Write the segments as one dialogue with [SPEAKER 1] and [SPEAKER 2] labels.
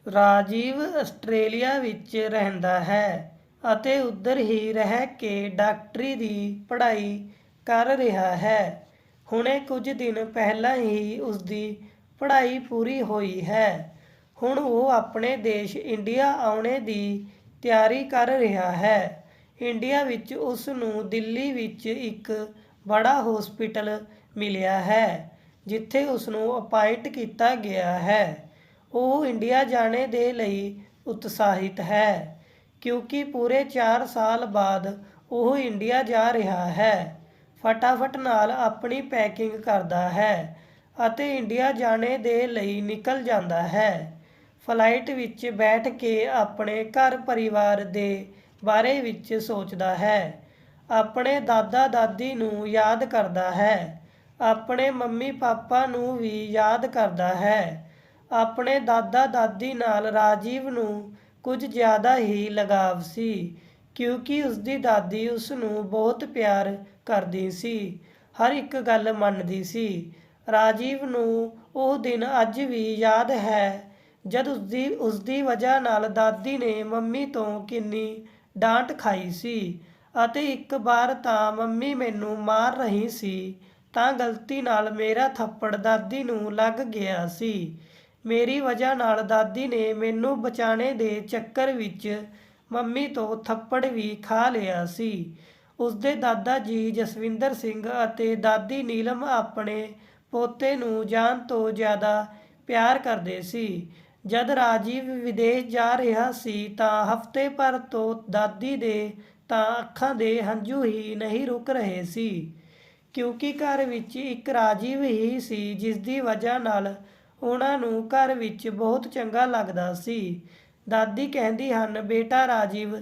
[SPEAKER 1] Rajiv Australia ਵਿੱਚ ਰਹਿੰਦਾ ਹੈ ਅਤੇ ਉੱਧਰ ਹੀ ਰਹਿ ਕੇ ਡਾਕਟਰੀ ਦੀ ਪੜ੍ਹਾਈ ਕਰ ਰਿਹਾ ਹੈ। ਹੁਣੇ ਕੁਝ ਦਿਨ ਪਹਿਲਾਂ ਹੀ ਉਸਦੀ ਪੜ੍ਹਾਈ ਪੂਰੀ ਹੋਈ ਹੈ। ਹੁਣ ਉਹ ਆਪਣੇ ਦੇਸ਼ ਇੰਡੀਆ ਆਉਣੇ ਦੀ ਤਿਆਰੀ ਕਰ ਰਿਹਾ ਹੈ। ਇੰਡੀਆ ਵਿੱਚ ਉਸ ਨੂੰ ਦਿੱਲੀ ਵਿੱਚ ਇੱਕ ਬੜਾ ਹੌਸਪੀਟਲ ਮਿਲਿਆ ਹੈ ਜਿੱਥੇ ਉਸ ਨੂੰ ਅਪਾਇੰਟ ਕੀਤਾ ਗਿਆ ਹੈ। ਉਹ ਇੰਡੀਆ ਜਾਣੇ ਦੇ ਲਈ ਉਤਸ਼ਾਹਿਤ ਹੈ ਕਿਉਂਕਿ ਪੂਰੇ 4 ਸਾਲ ਬਾਅਦ ਉਹ ਇੰਡੀਆ ਜਾ ਰਿਹਾ ਹੈ। ਫਟਾਫਟ ਨਾਲ ਆਪਣੀ ਪੈਕਿੰਗ ਕਰਦਾ ਹੈ ਅਤੇ ਇੰਡੀਆ ਜਾਣੇ ਦੇ ਲਈ ਨਿਕਲ ਜਾਂਦਾ ਹੈ। ਫਲਾਈਟ ਵਿੱਚ ਬੈਠ ਕੇ ਆਪਣੇ ਘਰ ਪਰਿਵਾਰ ਦੇ ਬਾਰੇ ਵਿੱਚ ਸੋਚਦਾ ਹੈ, ਆਪਣੇ ਦਾਦਾ ਦਾਦੀ ਨੂੰ ਯਾਦ ਕਰਦਾ ਹੈ, ਆਪਣੇ ਮੰਮੀ ਪਾਪਾ ਨੂੰ ਵੀ ਯਾਦ ਕਰਦਾ ਹੈ। ਆਪਣੇ ਦਾਦਾ ਦਾਦੀ ਨਾਲ ਰਾਜੀਵ ਨੂੰ ਕੁਝ ਜ਼ਿਆਦਾ ਹੀ ਲਗਾਵ ਸੀ ਕਿਉਂਕਿ ਉਸਦੀ ਦਾਦੀ ਉਸ ਨੂੰ ਬਹੁਤ ਪਿਆਰ ਕਰਦੀ ਸੀ, ਹਰ ਇੱਕ ਗੱਲ ਮੰਨਦੀ ਸੀ। ਰਾਜੀਵ ਨੂੰ ਉਹ ਦਿਨ ਅੱਜ ਵੀ ਯਾਦ ਹੈ ਜਦ ਉਸਦੀ ਵਜ੍ਹਾ ਨਾਲ ਦਾਦੀ ਨੇ ਮੰਮੀ ਤੋਂ ਕਿੰਨੀ ਡਾਂਟ ਖਾਈ ਸੀ ਅਤੇ ਇੱਕ ਵਾਰ ਤਾਂ ਮੰਮੀ ਮੈਨੂੰ ਮਾਰ ਰਹੀ ਸੀ ਤਾਂ ਗਲਤੀ ਨਾਲ ਮੇਰਾ ਥੱਪੜ ਦਾਦੀ ਨੂੰ ਲੱਗ ਗਿਆ ਸੀ। ਮੇਰੀ ਵਜ੍ਹਾ ਨਾਲ ਦਾਦੀ ਨੇ ਮੈਨੂੰ ਬਚਾਉਣੇ ਦੇ ਚੱਕਰ ਵਿੱਚ ਮੰਮੀ ਤੋਂ ਥੱਪੜ ਵੀ ਖਾ ਲਿਆ ਸੀ। ਉਸਦੇ ਦਾਦਾ ਜੀ ਜਸਵਿੰਦਰ ਸਿੰਘ ਅਤੇ ਦਾਦੀ ਨੀਲਮ ਆਪਣੇ ਪੋਤੇ ਨੂੰ ਜਾਨ ਤੋਂ ਜ਼ਿਆਦਾ ਪਿਆਰ ਕਰਦੇ ਸੀ। ਜਦ ਰਾਜੀਵ ਵਿਦੇਸ਼ ਜਾ ਰਿਹਾ ਸੀ ਤਾਂ ਹਫ਼ਤੇ ਭਰ ਤੋਂ ਦਾਦੀ ਦੇ ਤਾਂ ਅੱਖਾਂ ਦੇ ਹੰਝੂ ਹੀ ਨਹੀਂ ਰੁਕ ਰਹੇ ਸੀ ਕਿਉਂਕਿ ਘਰ ਵਿੱਚ ਇੱਕ ਰਾਜੀਵ ਹੀ ਸੀ ਜਿਸਦੀ ਵਜ੍ਹਾ ਨਾਲ ਉਹਨਾਂ ਨੂੰ ਘਰ ਵਿੱਚ ਬਹੁਤ ਚੰਗਾ ਲੱਗਦਾ ਸੀ। ਦਾਦੀ ਕਹਿੰਦੀ ਹਨ, ਬੇਟਾ ਰਾਜੀਵ,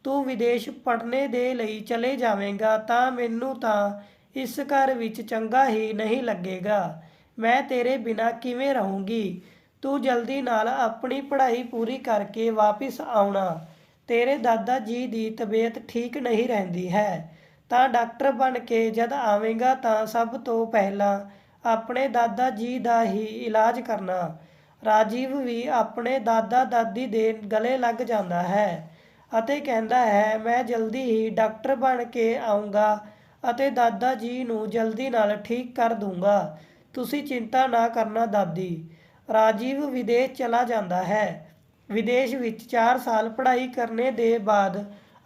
[SPEAKER 1] ਤੂੰ ਵਿਦੇਸ਼ ਪੜ੍ਹਨੇ ਦੇ ਲਈ ਚਲੇ ਜਾਵੇਂਗਾ ਤਾਂ ਮੈਨੂੰ ਤਾਂ ਇਸ ਘਰ ਵਿੱਚ ਚੰਗਾ ਹੀ ਨਹੀਂ ਲੱਗੇਗਾ। ਮੈਂ ਤੇਰੇ ਬਿਨਾਂ ਕਿਵੇਂ ਰਹੂੰਗੀ। ਤੂੰ ਜਲਦੀ ਨਾਲ ਆਪਣੀ ਪੜ੍ਹਾਈ ਪੂਰੀ ਕਰਕੇ ਵਾਪਿਸ ਆਉਣਾ। ਤੇਰੇ ਦਾਦਾ ਜੀ ਦੀ ਤਬੀਅਤ ਠੀਕ ਨਹੀਂ ਰਹਿੰਦੀ ਹੈ ਤਾਂ ਡਾਕਟਰ ਬਣ ਕੇ ਜਦ ਆਵੇਂਗਾ ਤਾਂ ਸਭ ਤੋਂ ਪਹਿਲਾਂ ਆਪਣੇ ਦਾਦਾ ਜੀ ਦਾ ਹੀ ਇਲਾਜ ਕਰਨਾ। ਰਾਜੀਵ ਵੀ ਆਪਣੇ ਦਾਦਾ ਦਾਦੀ ਦੇ ਗਲੇ ਲੱਗ ਜਾਂਦਾ ਹੈ ਅਤੇ ਕਹਿੰਦਾ ਹੈ, ਮੈਂ ਜਲਦੀ ਹੀ ਡਾਕਟਰ ਬਣ ਕੇ ਆਊਂਗਾ ਅਤੇ ਦਾਦਾ ਜੀ ਨੂੰ ਜਲਦੀ ਨਾਲ ਠੀਕ ਕਰ ਦੂੰਗਾ। ਤੁਸੀਂ ਚਿੰਤਾ ਨਾ ਕਰਨਾ ਦਾਦੀ। ਰਾਜੀਵ ਵਿਦੇਸ਼ ਚਲਾ ਜਾਂਦਾ ਹੈ। ਵਿਦੇਸ਼ ਵਿੱਚ 4 ਸਾਲ ਪੜ੍ਹਾਈ ਕਰਨੇ ਦੇ ਬਾਅਦ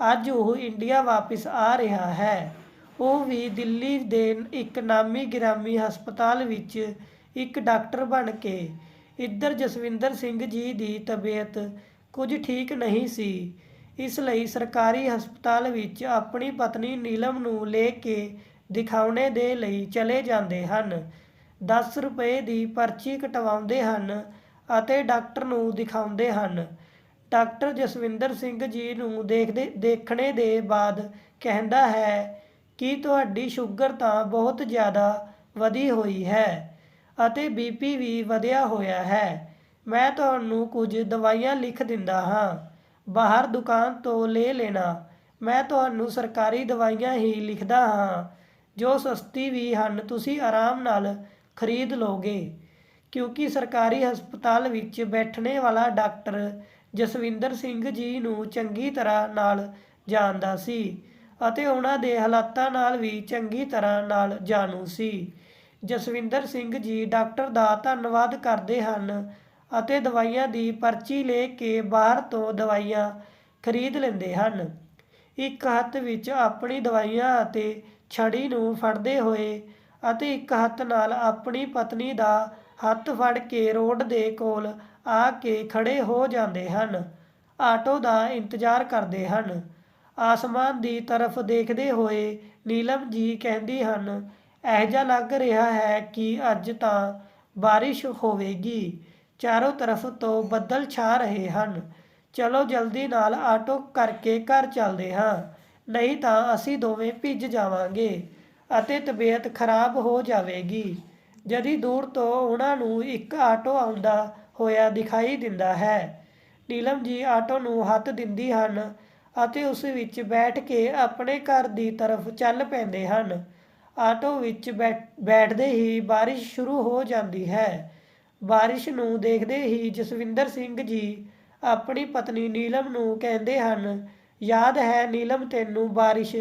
[SPEAKER 1] ਅੱਜ ਉਹ ਇੰਡੀਆ ਵਾਪਿਸ ਆ ਰਿਹਾ ਹੈ। ਉਹ ਵੀ ਦਿੱਲੀ ਦੇ ਇੱਕ ਨਾਮੀ ਗਿਰਾਮੀ ਹਸਪਤਾਲ ਵਿੱਚ ਇੱਕ ਡਾਕਟਰ ਬਣ ਕੇ। ਇੱਧਰ ਜਸਵਿੰਦਰ ਸਿੰਘ ਜੀ ਦੀ ਤਬੀਅਤ ਕੁਝ ਠੀਕ ਨਹੀਂ ਸੀ, ਇਸ ਲਈ ਸਰਕਾਰੀ ਹਸਪਤਾਲ ਵਿੱਚ ਆਪਣੀ ਪਤਨੀ ਨੀਲਮ ਨੂੰ ਲੈ ਕੇ ਦਿਖਾਉਣੇ ਦੇ ਲਈ ਚਲੇ ਜਾਂਦੇ ਹਨ। 10 ਰੁਪਏ ਦੀ ਪਰਚੀ ਕਟਵਾਉਂਦੇ ਹਨ ਅਤੇ ਡਾਕਟਰ ਨੂੰ ਦਿਖਾਉਂਦੇ ਹਨ। ਡਾਕਟਰ ਜਸਵਿੰਦਰ ਸਿੰਘ ਜੀ ਨੂੰ ਦੇਖਣੇ ਦੇ ਬਾਅਦ ਕਹਿੰਦਾ ਹੈ ਕਿ ਤੁਹਾਡੀ ਸ਼ੂਗਰ ਤਾਂ ਬਹੁਤ ਜ਼ਿਆਦਾ ਵਧੀ ਹੋਈ ਹੈ ਅਤੇ BP ਵੀ ਵਧਿਆ ਹੋਇਆ ਹੈ। ਮੈਂ ਤੁਹਾਨੂੰ ਕੁਝ ਦਵਾਈਆਂ ਲਿਖ ਦਿੰਦਾ ਹਾਂ, ਬਾਹਰ ਦੁਕਾਨ ਤੋਂ ਲੈ ਲੈਣਾ। ਮੈਂ ਤੁਹਾਨੂੰ ਸਰਕਾਰੀ ਦਵਾਈਆਂ ਹੀ ਲਿਖਦਾ ਹਾਂ ਜੋ ਸਸਤੀ ਵੀ ਹਨ, ਤੁਸੀਂ ਆਰਾਮ ਨਾਲ ਖਰੀਦ ਲਓਗੇ। ਕਿਉਂਕਿ ਸਰਕਾਰੀ ਹਸਪਤਾਲ ਵਿੱਚ ਬੈਠਣੇ ਵਾਲਾ ਡਾਕਟਰ ਜਸਵਿੰਦਰ ਸਿੰਘ ਜੀ ਨੂੰ ਚੰਗੀ ਤਰ੍ਹਾਂ ਨਾਲ ਜਾਣਦਾ ਸੀ ਅਤੇ ਉਹਨਾਂ ਦੇ ਹਾਲਾਤਾਂ ਨਾਲ ਵੀ ਚੰਗੀ ਤਰ੍ਹਾਂ ਨਾਲ ਜਾਣੂ ਸੀ। ਜਸਵਿੰਦਰ ਸਿੰਘ ਜੀ ਡਾਕਟਰ ਦਾ ਧੰਨਵਾਦ ਕਰਦੇ ਹਨ ਅਤੇ ਦਵਾਈਆਂ ਦੀ ਪਰਚੀ ਲੈ ਕੇ ਬਾਹਰ ਤੋਂ ਦਵਾਈਆਂ ਖਰੀਦ ਲੈਂਦੇ ਹਨ। ਇੱਕ ਹੱਥ ਵਿੱਚ ਆਪਣੀ ਦਵਾਈਆਂ ਅਤੇ ਛੜੀ ਨੂੰ ਫੜਦੇ ਹੋਏ ਅਤੇ ਇੱਕ ਹੱਥ ਨਾਲ ਆਪਣੀ ਪਤਨੀ ਦਾ ਹੱਥ ਫੜ ਕੇ ਰੋਡ ਦੇ ਕੋਲ ਆ ਕੇ ਖੜੇ ਹੋ ਜਾਂਦੇ ਹਨ। ਆਟੋ ਦਾ ਇੰਤਜ਼ਾਰ ਕਰਦੇ ਹਨ। ਆਸਮਾਨ ਦੀ ਤਰਫ ਦੇਖਦੇ ਹੋਏ ਨੀਲਮ ਜੀ ਕਹਿੰਦੀ ਹਨ, ਅਜਿਹਾ ਲੱਗ ਰਿਹਾ ਹੈ ਕਿ ਅੱਜ ਤਾਂ ਬਾਰਿਸ਼ ਹੋਵੇਗੀ। ਚਾਰੋਂ ਤਰਫ ਤੋਂ ਬੱਦਲ ਛਾ ਰਹੇ ਹਨ। ਚਲੋ ਜਲਦੀ ਨਾਲ ਆਟੋ ਕਰਕੇ ਘਰ ਚੱਲਦੇ ਹਾਂ, ਨਹੀਂ ਤਾਂ ਅਸੀਂ ਦੋਵੇਂ ਭਿੱਜ ਜਾਵਾਂਗੇ ਅਤੇ ਤਬੀਅਤ ਖਰਾਬ ਹੋ ਜਾਵੇਗੀ। ਜਦੀ ਦੂਰ ਤੋਂ ਉਹਨਾਂ ਨੂੰ ਇੱਕ ਆਟੋ ਆਉਂਦਾ ਹੋਇਆ ਦਿਖਾਈ ਦਿੰਦਾ ਹੈ। ਨੀਲਮ ਜੀ ਆਟੋ ਨੂੰ ਹੱਥ ਦਿੰਦੀ ਹਨ ਅਤੇ ਉਸ ਵਿੱਚ ਬੈਠ ਕੇ ਆਪਣੇ ਘਰ ਦੀ ਤਰਫ ਚੱਲ ਪੈਂਦੇ ਹਨ। ਆਟੋ ਵਿੱਚ ਬੈਠਦੇ ਹੀ ਬਾਰਿਸ਼ ਸ਼ੁਰੂ ਹੋ ਜਾਂਦੀ ਹੈ। ਬਾਰਿਸ਼ ਨੂੰ ਦੇਖਦੇ ਹੀ ਜਸਵਿੰਦਰ ਸਿੰਘ ਜੀ ਆਪਣੀ ਪਤਨੀ ਨੀਲਮ ਨੂੰ ਕਹਿੰਦੇ ਹਨ, ਯਾਦ ਹੈ ਨੀਲਮ, ਤੈਨੂੰ ਬਾਰਿਸ਼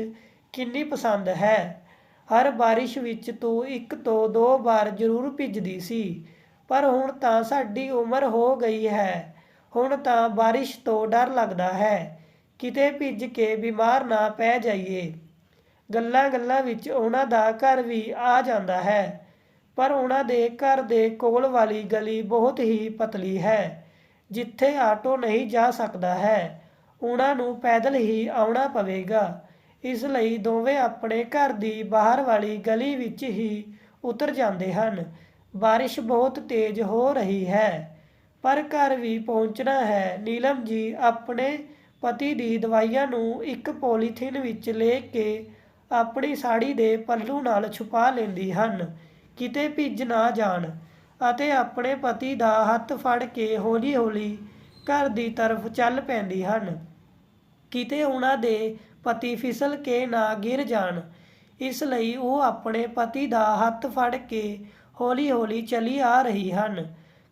[SPEAKER 1] ਕਿੰਨੀ ਪਸੰਦ ਹੈ। ਹਰ ਬਾਰਿਸ਼ ਵਿੱਚ ਤੂੰ 1 ਤੋਂ 2 ਵਾਰ ਜ਼ਰੂਰ ਭਿੱਜਦੀ ਸੀ, ਪਰ ਹੁਣ ਤਾਂ ਸਾਡੀ ਉਮਰ ਹੋ ਗਈ ਹੈ। ਹੁਣ ਤਾਂ ਬਾਰਿਸ਼ ਤੋਂ ਡਰ ਲੱਗਦਾ ਹੈ, ਕਿਤੇ ਭਿੱਜ ਕੇ ਬਿਮਾਰ ਨਾ ਪੈ ਜਾਈਏ। ਗੱਲਾਂ-ਗੱਲਾਂ ਵਿੱਚ ਉਹਨਾਂ ਦਾ ਘਰ ਵੀ ਆ ਜਾਂਦਾ ਹੈ, ਪਰ ਉਹਨਾਂ ਦੇ ਘਰ ਦੇ ਕੋਲ ਵਾਲੀ ਗਲੀ ਬਹੁਤ ਹੀ ਪਤਲੀ ਹੈ, ਜਿੱਥੇ ਆਟੋ ਨਹੀਂ ਜਾ ਸਕਦਾ ਹੈ। ਉਹਨਾਂ ਨੂੰ ਪੈਦਲ ਹੀ ਆਉਣਾ ਪਵੇਗਾ। ਇਸ ਲਈ ਦੋਵੇਂ ਆਪਣੇ ਘਰ ਦੀ ਬਾਹਰ ਵਾਲੀ ਗਲੀ ਵਿੱਚ ਹੀ ਉਤਰ ਜਾਂਦੇ ਹਨ। ਬਾਰਿਸ਼ ਬਹੁਤ ਤੇਜ਼ ਹੋ ਰਹੀ ਹੈ, ਪਰ ਘਰ ਵੀ ਪਹੁੰਚਣਾ ਹੈ। ਨੀਲਮ ਜੀ ਆਪਣੇ ਪਤੀ ਦੀ ਦਵਾਈਆਂ ਨੂੰ ਇੱਕ ਪੋਲੀਥੀਨ ਵਿੱਚ ਲੈ ਕੇ ਆਪਣੀ ਸਾੜੀ ਦੇ ਪੱਲੂ ਨਾਲ ਛੁਪਾ ਲੈਂਦੀ ਹਨ, ਕਿਤੇ ਭਿੱਜ ਨਾ ਜਾਣ, ਅਤੇ ਆਪਣੇ ਪਤੀ ਦਾ ਹੱਥ ਫੜ ਕੇ ਹੌਲੀ-ਹੌਲੀ ਘਰ ਦੀ ਤਰਫ ਚੱਲ ਪੈਂਦੀ ਹਨ, ਕਿਤੇ ਉਹਨਾਂ ਦੇ ਪਤੀ ਫਿਸਲ ਕੇ ਨਾ ਗਿਰ ਜਾਣ। ਇਸ ਲਈ ਉਹ ਆਪਣੇ ਪਤੀ ਦਾ ਹੱਥ ਫੜ ਕੇ ਹੌਲੀ-ਹੌਲੀ ਚਲੀ ਆ ਰਹੀ ਹਨ।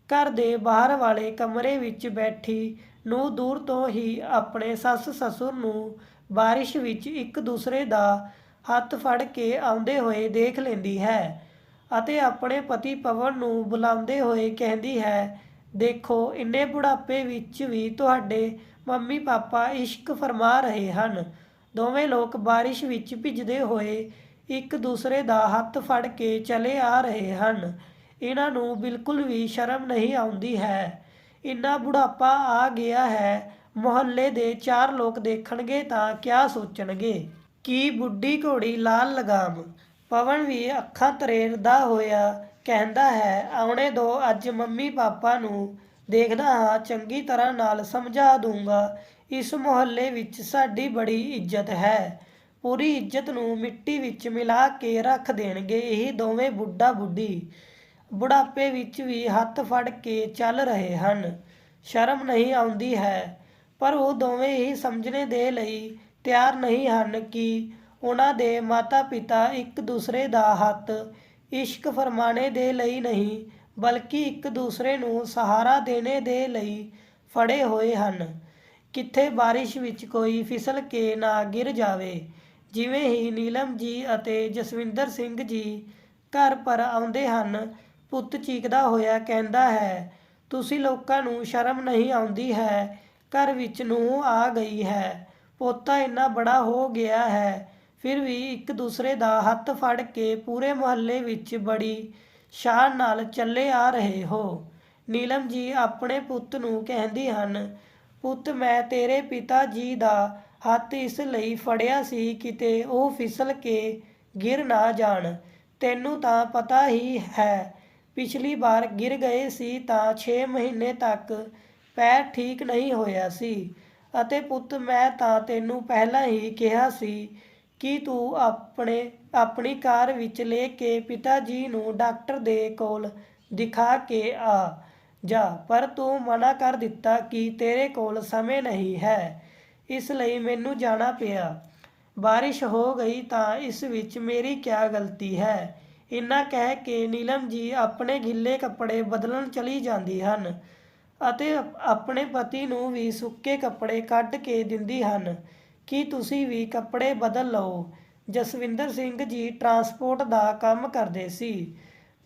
[SPEAKER 1] ਘਰ ਦੇ ਬਾਹਰ ਵਾਲੇ ਕਮਰੇ ਵਿੱਚ ਬੈਠੀ ਨੂੰ ਦੂਰ ਤੋਂ ਹੀ ਆਪਣੇ ਸੱਸ-ਸਸੁਰ ਨੂੰ ਬਾਰਿਸ਼ ਵਿੱਚ ਇੱਕ ਦੂਸਰੇ ਦਾ ਹੱਥ ਫੜ ਕੇ ਆਉਂਦੇ ਹੋਏ ਦੇਖ ਲੈਂਦੀ ਹੈ ਅਤੇ ਆਪਣੇ ਪਤੀ ਪਵਨ ਨੂੰ ਬੁਲਾਉਂਦੇ ਹੋਏ ਕਹਿੰਦੀ ਹੈ, ਦੇਖੋ, ਇੰਨੇ ਬੁਢਾਪੇ ਵਿੱਚ ਵੀ ਤੁਹਾਡੇ ਮੰਮੀ ਪਾਪਾ ਇਸ਼ਕ ਫਰਮਾ ਰਹੇ ਹਨ। ਦੋਵੇਂ ਲੋਕ ਬਾਰਿਸ਼ ਵਿੱਚ ਭਿੱਜਦੇ ਹੋਏ ਇੱਕ ਦੂਸਰੇ ਦਾ ਹੱਥ ਫੜ ਕੇ ਚਲੇ ਆ ਰਹੇ ਹਨ। ਇਹਨਾਂ ਨੂੰ ਬਿਲਕੁਲ ਵੀ ਸ਼ਰਮ ਨਹੀਂ ਆਉਂਦੀ ਹੈ। ਇੰਨਾ ਬੁਢਾਪਾ ਆ ਗਿਆ ਹੈ, ਮੁਹੱਲੇ ਦੇ 4 ਲੋਕ ਦੇਖਣਗੇ ਤਾਂ ਕਿਆ ਸੋਚਣਗੇ। ਕੀ ਬੁੱਢੀ ਘੋੜੀ ਲਾਲ ਲਗਾਮ। ਪਵਨ ਵੀ ਅੱਖਾਂ ਤਰੇੜਦਾ ਹੋਇਆ ਕਹਿੰਦਾ ਹੈ, ਆਉਣੇ ਦੋ, ਅੱਜ ਮੰਮੀ ਪਾਪਾ ਨੂੰ ਦੇਖਦਾ ਹਾਂ, ਚੰਗੀ ਤਰ੍ਹਾਂ ਨਾਲ ਸਮਝਾ ਦੂੰਗਾ। ਇਸ ਮੁਹੱਲੇ ਵਿੱਚ ਸਾਡੀ ਬੜੀ ਇੱਜ਼ਤ ਹੈ। ਪੂਰੀ ਇੱਜ਼ਤ ਨੂੰ ਮਿੱਟੀ ਵਿੱਚ ਮਿਲਾ ਕੇ ਰੱਖ ਦੇਣਗੇ ਇਹ ਦੋਵੇਂ ਬੁੱਢਾ ਬੁੱਢੀ। ਬੁਢਾਪੇ ਵਿੱਚ ਵੀ ਹੱਥ ਫੜ ਕੇ ਚੱਲ ਰਹੇ ਹਨ। ਸ਼ਰਮ ਨਹੀਂ ਆਉਂਦੀ ਹੈ, ਪਰ ਉਹ ਦੋਵੇਂ ਹੀ ਸਮਝਣੇ ਦੇ ਲਈ ਤਿਆਰ ਨਹੀਂ ਹਨ ਕਿ ਉਹਨਾਂ ਦੇ ਮਾਤਾ ਪਿਤਾ ਇੱਕ ਦੂਸਰੇ ਦਾ ਹੱਥ ਇਸ਼ਕ ਫਰਮਾਣੇ ਦੇ ਲਈ ਨਹੀਂ, ਬਲਕਿ ਇੱਕ ਦੂਸਰੇ ਨੂੰ ਸਹਾਰਾ ਦੇਣੇ ਦੇ ਲਈ ਫੜੇ ਹੋਏ ਹਨ। ਕਿੱਥੇ ਬਾਰਿਸ਼ ਵਿੱਚ ਕੋਈ ਫਿਸਲ ਕੇ ਨਾ ਗਿਰ ਜਾਵੇ। ਜਿਵੇਂ ਹੀ ਨੀਲਮ ਜੀ ਅਤੇ ਜਸਵਿੰਦਰ ਸਿੰਘ ਜੀ ਘਰ ਪਰ ਆਉਂਦੇ ਹਨ, ਪੁੱਤ ਚੀਕਦਾ ਹੋਇਆ ਕਹਿੰਦਾ ਹੈ, ਤੁਸੀਂ ਲੋਕਾਂ ਨੂੰ ਸ਼ਰਮ ਨਹੀਂ ਆਉਂਦੀ ਹੈ। ਘਰ ਵਿੱਚ ਨੂੰਹ ਆ ਗਈ ਹੈ, ਪੋਤਾ ਇੰਨਾ ਬੜਾ ਹੋ ਗਿਆ ਹੈ, ਫਿਰ ਵੀ ਇੱਕ ਦੂਸਰੇ ਦਾ ਹੱਥ ਫੜ ਕੇ ਪੂਰੇ ਮੁਹੱਲੇ ਵਿੱਚ ਬੜੀ ਸ਼ਾਨ ਨਾਲ ਚੱਲੇ ਆ ਰਹੇ ਹੋ। ਨੀਲਮ ਜੀ ਆਪਣੇ ਪੁੱਤ ਨੂੰ ਕਹਿੰਦੀ ਹਨ, ਪੁੱਤ, ਮੈਂ ਤੇਰੇ ਪਿਤਾ ਜੀ ਦਾ ਹੱਥ ਇਸ ਲਈ ਫੜਿਆ ਸੀ ਕਿਤੇ ਉਹ ਫਿਸਲ ਕੇ ਗਿਰ ਨਾ ਜਾਣ। ਤੈਨੂੰ ਤਾਂ ਪਤਾ ਹੀ ਹੈ, ਪਿਛਲੀ ਵਾਰ ਗਿਰ ਗਏ ਸੀ ਤਾਂ 6 ਮਹੀਨੇ ਤੱਕ ਪੈਰ ਠੀਕ ਨਹੀਂ ਹੋਇਆ ਸੀ। ਅਤੇ ਪੁੱਤ, ਮੈਂ ਤਾਂ ਤੈਨੂੰ ਪਹਿਲਾਂ ਹੀ ਕਿਹਾ ਸੀ ਕਿ ਤੂੰ ਆਪਣੀ ਕਾਰ ਵਿੱਚ ਲੈ ਕੇ ਪਿਤਾ ਜੀ ਨੂੰ ਡਾਕਟਰ ਦੇ ਕੋਲ ਦਿਖਾ ਕੇ ਆ ਜਾ, ਪਰ ਤੂੰ ਮਨਾ ਕਰ ਦਿੱਤਾ ਕਿ ਤੇਰੇ ਕੋਲ ਸਮੇਂ ਨਹੀਂ ਹੈ, ਇਸ ਲਈ ਮੈਨੂੰ ਜਾਣਾ ਪਿਆ। ਬਾਰਿਸ਼ ਹੋ ਗਈ ਤਾਂ ਇਸ ਵਿੱਚ ਮੇਰੀ ਕਿਆ ਗਲਤੀ ਹੈ। ਇੰਨਾ ਕਹਿ ਕੇ ਨੀਲਮ ਜੀ ਆਪਣੇ ਗਿੱਲੇ ਕੱਪੜੇ ਬਦਲਣ ਚਲੀ ਜਾਂਦੀ ਹਨ ਅਤੇ ਆਪਣੇ ਪਤੀ ਨੂੰ ਵੀ ਸੁੱਕੇ ਕੱਪੜੇ ਕੱਢ ਕੇ ਦਿੰਦੀ ਹਨ ਕਿ ਤੁਸੀਂ ਵੀ ਕੱਪੜੇ ਬਦਲ ਲਓ। ਜਸਵਿੰਦਰ ਸਿੰਘ ਜੀ ਟਰਾਂਸਪੋਰਟ ਦਾ ਕੰਮ ਕਰਦੇ ਸੀ,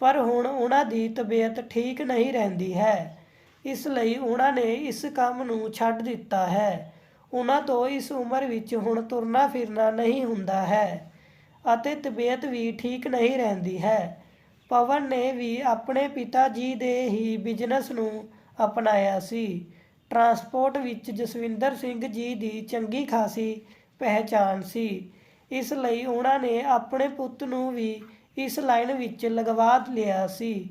[SPEAKER 1] ਪਰ ਹੁਣ ਉਹਨਾਂ ਦੀ ਤਬੀਅਤ ਠੀਕ ਨਹੀਂ ਰਹਿੰਦੀ ਹੈ, ਇਸ ਲਈ ਉਹਨਾਂ ਨੇ ਇਸ ਕੰਮ ਨੂੰ ਛੱਡ ਦਿੱਤਾ ਹੈ। ਉਹਨਾਂ ਤੋਂ ਇਸ ਉਮਰ ਵਿੱਚ ਹੁਣ ਤੁਰਨਾ ਫਿਰਨਾ ਨਹੀਂ ਹੁੰਦਾ ਹੈ ਅਤੇ ਤਬੀਅਤ ਵੀ ਠੀਕ ਨਹੀਂ ਰਹਿੰਦੀ ਹੈ। ਪਵਨ ਨੇ ਵੀ ਆਪਣੇ ਪਿਤਾ ਜੀ ਦੇ ਹੀ ਬਿਜ਼ਨਸ ਨੂੰ ਅਪਣਾਇਆ ਸੀ। ਟਰਾਂਸਪੋਰਟ ਵਿੱਚ ਜਸਵਿੰਦਰ ਸਿੰਘ ਜੀ ਦੀ ਚੰਗੀ ਖਾਸੀ ਪਹਿਚਾਣ ਸੀ, ਇਸ ਲਈ ਉਹਨਾਂ ਨੇ ਆਪਣੇ ਪੁੱਤ ਨੂੰ ਵੀ ਇਸ ਲਾਈਨ ਵਿੱਚ ਲਗਵਾ ਲਿਆ ਸੀ।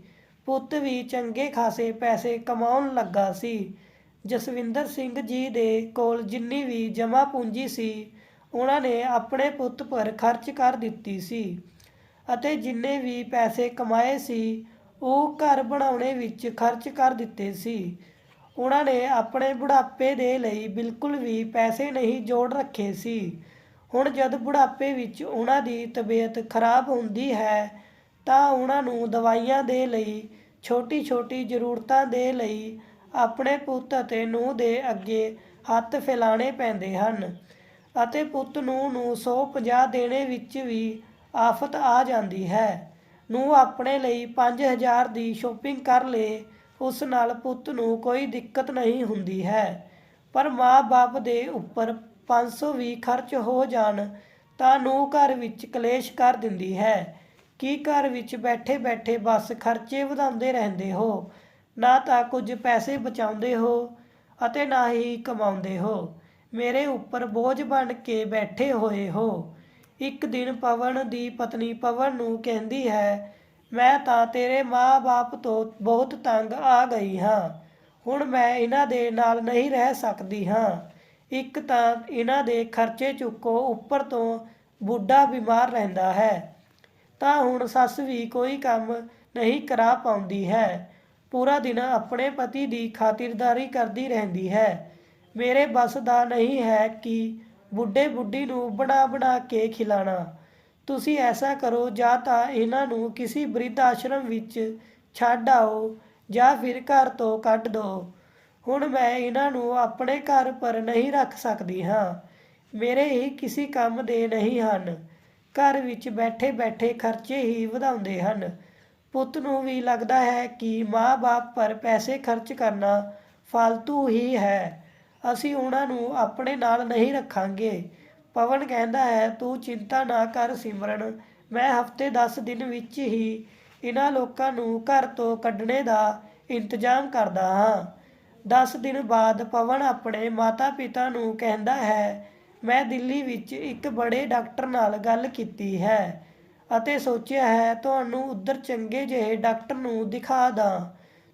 [SPEAKER 1] ਪੁੱਤ ਵੀ ਚੰਗੇ ਖਾਸੇ ਪੈਸੇ ਕਮਾਉਣ ਲੱਗਾ ਸੀ। ਜਸਵਿੰਦਰ ਸਿੰਘ ਜੀ ਦੇ ਕੋਲ ਜਿੰਨੀ ਵੀ ਜਮ੍ਹਾਂ ਪੂੰਜੀ ਸੀ, ਉਹਨਾਂ ਨੇ ਆਪਣੇ ਪੁੱਤ ਪਰ ਖਰਚ ਕਰ ਦਿੱਤੀ ਸੀ ਅਤੇ ਜਿੰਨੇ ਵੀ ਪੈਸੇ ਕਮਾਏ ਸੀ, ਉਹ ਘਰ ਬਣਾਉਣੇ ਵਿੱਚ ਖਰਚ ਕਰ ਦਿੱਤੇ ਸੀ। ਉਹਨਾਂ ਨੇ ਆਪਣੇ ਬੁਢਾਪੇ ਦੇ ਲਈ ਬਿਲਕੁਲ ਵੀ ਪੈਸੇ ਨਹੀਂ ਜੋੜ ਰੱਖੇ ਸੀ। ਹੁਣ ਜਦ ਬੁਢਾਪੇ ਵਿੱਚ ਉਹਨਾਂ ਦੀ ਤਬੀਅਤ ਖਰਾਬ ਹੁੰਦੀ ਹੈ ਤਾਂ ਉਹਨਾਂ ਨੂੰ ਦਵਾਈਆਂ ਦੇ ਲਈ ਛੋਟੀ ਛੋਟੀ ਜ਼ਰੂਰਤਾਂ ਦੇ ਲਈ ਆਪਣੇ ਪੁੱਤ ਅਤੇ ਨੂੰਹ ਦੇ ਅੱਗੇ ਹੱਥ ਫੈਲਾਣੇ ਪੈਂਦੇ ਹਨ ਅਤੇ ਪੁੱਤ ਨੂੰਹ ਨੂੰ 150 ਦੇਣੇ ਵਿੱਚ ਵੀ ਆਫਤ ਆ ਜਾਂਦੀ ਹੈ। ਨੂੰਹ ਆਪਣੇ ਲਈ 5000 ਦੀ ਸ਼ੋਪਿੰਗ ਕਰ ਲਏ, ਉਸ ਨਾਲ ਪੁੱਤ ਨੂੰ ਕੋਈ ਦਿੱਕਤ ਨਹੀਂ ਹੁੰਦੀ ਹੈ, ਪਰ ਮਾਂ-ਬਾਪ ਦੇ ਉੱਪਰ 500 ਵੀ ਖਰਚ ਹੋ ਜਾਣ ਤਾਂ ਨੂੰਹ ਘਰ ਵਿੱਚ ਕਲੇਸ਼ ਕਰ ਦਿੰਦੀ ਹੈ ਕਿ ਘਰ ਵਿੱਚ ਬੈਠੇ ਬੈਠੇ ਬਸ ਖਰਚੇ ਵਧਾਉਂਦੇ ਰਹਿੰਦੇ ਹੋ, ਨਾ ਤਾਂ ਕੁਝ ਪੈਸੇ ਬਚਾਉਂਦੇ ਹੋ ਅਤੇ ਨਾ ਹੀ ਕਮਾਉਂਦੇ ਹੋ, ਮੇਰੇ ਉੱਪਰ ਬੋਝ ਬਣ ਕੇ ਬੈਠੇ ਹੋਏ ਹੋ। ਇੱਕ ਦਿਨ ਪਵਨ ਦੀ ਪਤਨੀ ਪਵਨ ਨੂੰ ਕਹਿੰਦੀ ਹੈ, ਮੈਂ ਤਾਂ ਤੇਰੇ ਮਾਂ-ਬਾਪ ਤੋਂ ਬਹੁਤ ਤੰਗ ਆ ਗਈ ਹਾਂ, ਹੁਣ ਮੈਂ ਇਹਨਾਂ ਦੇ ਨਾਲ ਨਹੀਂ ਰਹਿ ਸਕਦੀ ਹਾਂ। ਇੱਕ ਤਾਂ ਇਹਨਾਂ ਦੇ ਖਰਚੇ ਚੁੱਕੋ, ਉੱਪਰ ਤੋਂ ਬੁੱਢਾ ਬਿਮਾਰ ਰਹਿੰਦਾ ਹੈ, ਤਾਂ ਹੁਣ ਸੱਸ ਵੀ ਕੋਈ ਕੰਮ ਨਹੀਂ ਕਰਾ ਪਾਉਂਦੀ ਹੈ, ਪੂਰਾ ਦਿਨ ਆਪਣੇ ਪਤੀ ਦੀ ਖਾਤਿਰਦਾਰੀ ਕਰਦੀ ਰਹਿੰਦੀ ਹੈ। ਮੇਰੇ ਵੱਸ ਦਾ ਨਹੀਂ ਹੈ ਕਿ ਬੁੱਢੇ ਬੁੱਢੀ ਨੂੰ ਬਣਾ ਬਣਾ ਕੇ ਖਿਲਾਣਾ। ਤੁਸੀਂ ਐਸਾ ਕਰੋ, ਜਾਂ ਤਾਂ ਇਹਨਾਂ ਨੂੰ ਕਿਸੇ ਬਿਰਧ ਆਸ਼ਰਮ ਵਿੱਚ ਛੱਡ ਆਓ ਜਾਂ ਫਿਰ ਘਰ ਤੋਂ ਕੱਢ ਦਿਓ। ਹੁਣ ਮੈਂ ਇਹਨਾਂ ਨੂੰ ਆਪਣੇ ਘਰ ਪਰ ਨਹੀਂ ਰੱਖ ਸਕਦੀ ਹਾਂ, ਮੇਰੇ ਹੀ ਕਿਸੇ ਕੰਮ ਦੇ ਨਹੀਂ ਹਨ, ਘਰ ਵਿੱਚ ਬੈਠੇ ਬੈਠੇ ਖਰਚੇ ਹੀ ਵਧਾਉਂਦੇ ਹਨ। ਪੁੱਤ ਨੂੰ ਵੀ ਲੱਗਦਾ ਹੈ ਕਿ ਮਾਂ-ਬਾਪ ਪਰ ਪੈਸੇ ਖਰਚ ਕਰਨਾ ਫਾਲਤੂ ਹੀ ਹੈ, ਅਸੀਂ ਉਹਨਾਂ ਨੂੰ ਆਪਣੇ ਨਾਲ ਨਹੀਂ ਰੱਖਾਂਗੇ। ਪਵਨ ਕਹਿੰਦਾ ਹੈ, ਤੂੰ ਚਿੰਤਾ ਨਾ ਕਰ ਸਿਮਰਨ, ਮੈਂ ਹਫ਼ਤੇ 10 ਦਿਨ ਵਿੱਚ ਹੀ ਇਹਨਾਂ ਲੋਕਾਂ ਨੂੰ ਘਰ ਤੋਂ ਕੱਢਣੇ ਦਾ ਇੰਤਜ਼ਾਮ ਕਰਦਾ ਹਾਂ। 10 ਦਿਨ ਬਾਅਦ ਪਵਨ ਆਪਣੇ ਮਾਤਾ ਪਿਤਾ ਨੂੰ ਕਹਿੰਦਾ ਹੈ, ਮੈਂ ਦਿੱਲੀ ਵਿੱਚ ਇੱਕ ਬੜੇ ਡਾਕਟਰ ਨਾਲ ਗੱਲ ਕੀਤੀ ਹੈ ਅਤੇ ਸੋਚਿਆ ਹੈ ਤੁਹਾਨੂੰ ਉੱਧਰ ਚੰਗੇ ਜਿਹੇ ਡਾਕਟਰ ਨੂੰ ਦਿਖਾ ਦਾਂ,